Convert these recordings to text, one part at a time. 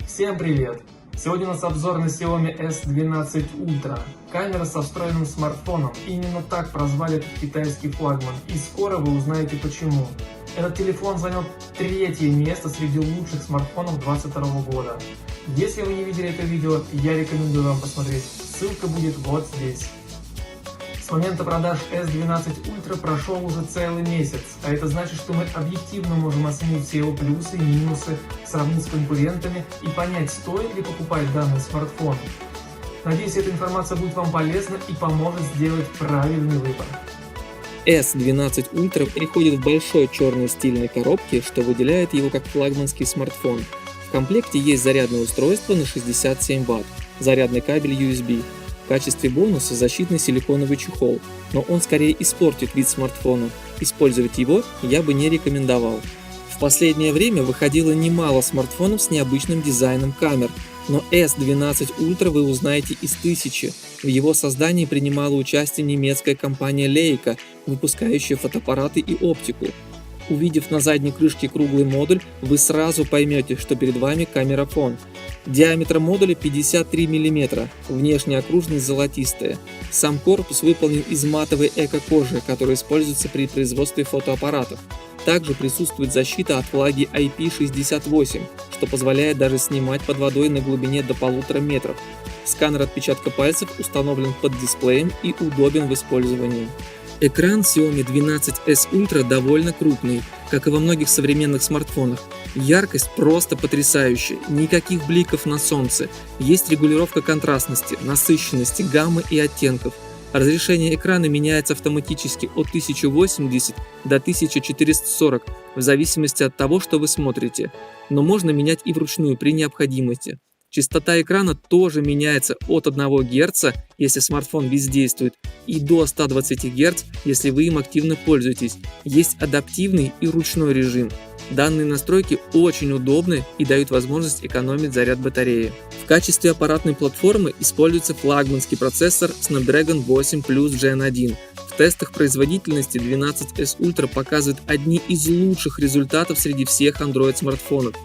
Всем привет! Сегодня у нас обзор на Xiaomi S12 Ultra. Камера со встроенным смартфоном. Именно так прозвали этот китайский флагман. И скоро вы узнаете почему. Этот телефон занял 3-е место среди лучших смартфонов 2022 года. Если вы не видели это видео, я рекомендую вам посмотреть. Ссылка будет вот здесь. С момента продаж S12 Ultra прошел уже целый месяц, а это значит, что мы объективно можем оценить все его плюсы и минусы, сравнить с конкурентами и понять, стоит ли покупать данный смартфон. Надеюсь, эта информация будет вам полезна и поможет сделать правильный выбор. S12 Ultra приходит в большой черной стильной коробке, что выделяет его как флагманский смартфон. В комплекте есть зарядное устройство на 67 Вт, зарядный кабель USB. В качестве бонуса защитный силиконовый чехол, но он скорее испортит вид смартфона. Использовать его я бы не рекомендовал. В последнее время выходило немало смартфонов с необычным дизайном камер, но S12 Ultra вы узнаете из тысячи. В его создании принимала участие немецкая компания Leica, выпускающая фотоаппараты и оптику. Увидев на задней крышке круглый модуль, вы сразу поймете, что перед вами камерафон. Диаметр модуля 53 мм, внешняя окружность золотистая. Сам корпус выполнен из матовой эко-кожи, которая используется при производстве фотоаппаратов. Также присутствует защита от влаги IP68, что позволяет даже снимать под водой на глубине до 1,5 метров. Сканер отпечатка пальцев установлен под дисплеем и удобен в использовании. Экран Xiaomi 12S Ultra довольно крупный, как и во многих современных смартфонах. Яркость просто потрясающая, никаких бликов на солнце, есть регулировка контрастности, насыщенности, гаммы и оттенков. Разрешение экрана меняется автоматически от 1080 до 1440 в зависимости от того, что вы смотрите, но можно менять и вручную при необходимости. Частота экрана тоже меняется от 1 Гц, если смартфон бездействует, и до 120 Гц, если вы им активно пользуетесь. Есть адаптивный и ручной режим. Данные настройки очень удобны и дают возможность экономить заряд батареи. В качестве аппаратной платформы используется флагманский процессор Snapdragon 8 Plus Gen 1. В тестах производительности 12S Ultra показывает одни из лучших результатов среди всех Android смартфонов.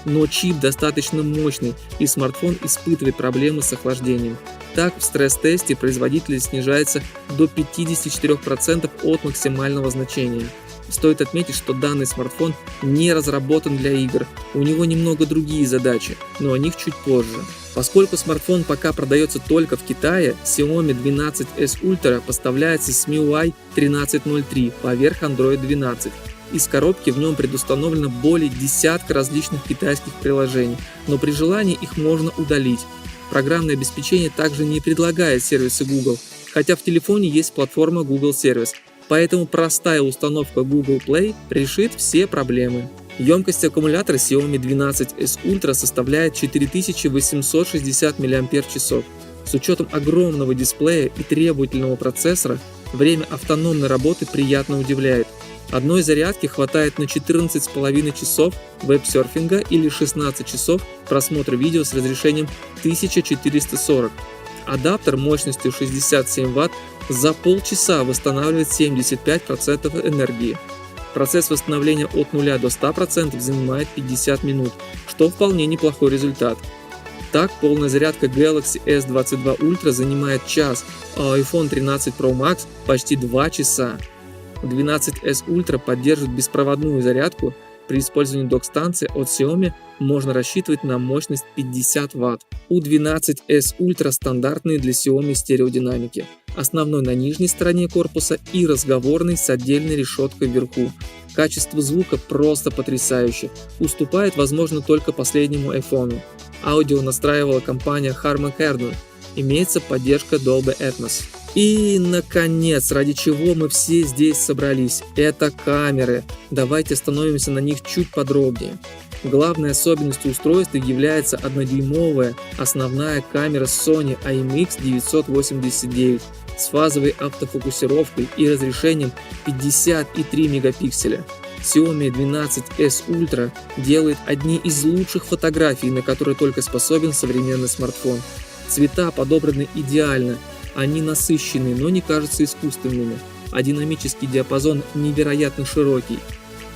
Но чип достаточно мощный, и смартфон испытывает проблемы с охлаждением. Так, в стресс-тесте производительность снижается до 54% от максимального значения. Стоит отметить, что данный смартфон не разработан для игр, у него немного другие задачи, но о них чуть позже. Поскольку смартфон пока продается только в Китае, Xiaomi 12S Ultra поставляется с MIUI 13.03 поверх Android 12. Из коробки в нем предустановлено более десятка различных китайских приложений, но при желании их можно удалить. Программное обеспечение также не предлагает сервисы Google, хотя в телефоне есть платформа Google Service, поэтому простая установка Google Play решит все проблемы. Емкость аккумулятора Xiaomi 12S Ultra составляет 4860 мАч. С учетом огромного дисплея и требовательного процессора, время автономной работы приятно удивляет. Одной зарядки хватает на 14,5 часов веб-серфинга или 16 часов просмотра видео с разрешением 1440. Адаптер мощностью 67 Вт за полчаса восстанавливает 75% энергии. Процесс восстановления от 0 до 100% занимает 50 минут, что вполне неплохой результат. Так, полная зарядка Galaxy S22 Ultra занимает час, а iPhone 13 Pro Max почти 2 часа. 12S Ultra поддерживает беспроводную зарядку. При использовании док-станции от Xiaomi можно рассчитывать на мощность 50 Вт. У 12S Ultra стандартные для Xiaomi стереодинамики. Основной на нижней стороне корпуса и разговорный с отдельной решеткой вверху. Качество звука просто потрясающе, уступает, возможно, только последнему iPhone. Аудио настраивала компания Harman Kardon. Имеется поддержка Dolby Atmos. И, наконец, ради чего мы все здесь собрались, это камеры. Давайте остановимся на них чуть подробнее. Главной особенностью устройства является 1-дюймовая основная камера Sony IMX989 с фазовой автофокусировкой и разрешением 53 мегапикселя. Xiaomi 12S Ultra делает одни из лучших фотографий, на которые только способен современный смартфон. Цвета подобраны идеально. Они насыщенные, но не кажутся искусственными, а динамический диапазон невероятно широкий.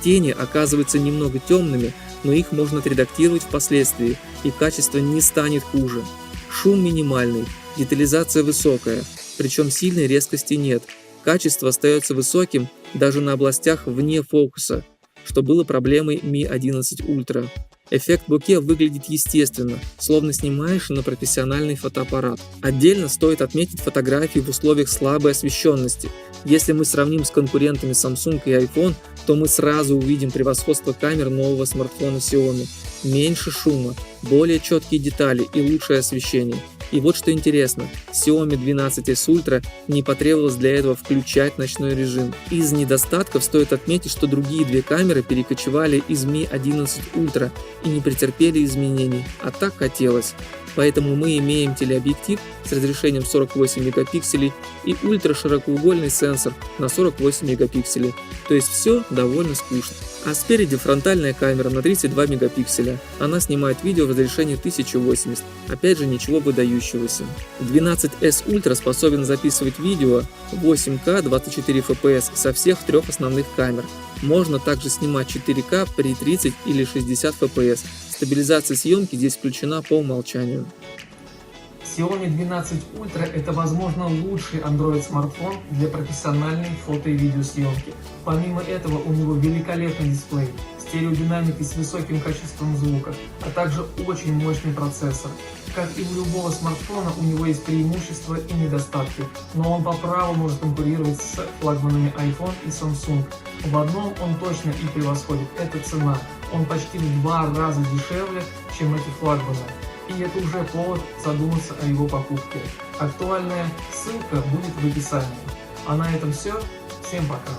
Тени оказываются немного темными, но их можно отредактировать впоследствии, и качество не станет хуже. Шум минимальный, детализация высокая, причем сильной резкости нет. Качество остается высоким даже на областях вне фокуса, что было проблемой Mi 11 Ultra. Эффект боке выглядит естественно, словно снимаешь на профессиональный фотоаппарат. Отдельно стоит отметить фотографии в условиях слабой освещенности. Если мы сравним с конкурентами Samsung и iPhone, то мы сразу увидим превосходство камер нового смартфона Xiaomi. Меньше шума, более четкие детали и лучшее освещение. И вот что интересно, Xiaomi 12s Ultra не потребовалось для этого включать ночной режим. Из недостатков стоит отметить, что другие две камеры перекочевали из Mi 11 Ultra и не претерпели изменений, а так хотелось. Поэтому мы имеем телеобъектив с разрешением 48 мегапикселей и ультраширокоугольный сенсор на 48 мегапикселей. То есть все довольно скучно. А спереди фронтальная камера на 32 мегапикселя. Она снимает видео в разрешении 1080. Опять же ничего выдающегося. 12s Ultra способен записывать видео 8К 24 FPS со всех трех основных камер. Можно также снимать 4К при 30 или 60 FPS. Стабилизация съемки здесь включена по умолчанию. Xiaomi 12 Ultra – это, возможно, лучший Android-смартфон для профессиональной фото- и видеосъемки. Помимо этого, у него великолепный дисплей, стереодинамики с высоким качеством звука, а также очень мощный процессор. Как и у любого смартфона, у него есть преимущества и недостатки, но он по праву может конкурировать с флагманами iPhone и Samsung. В одном он точно и превосходит – это цена. Он почти в 2 раза дешевле, чем эти флагманы. И это уже повод задуматься о его покупке. Актуальная ссылка будет в описании. А на этом все. Всем пока.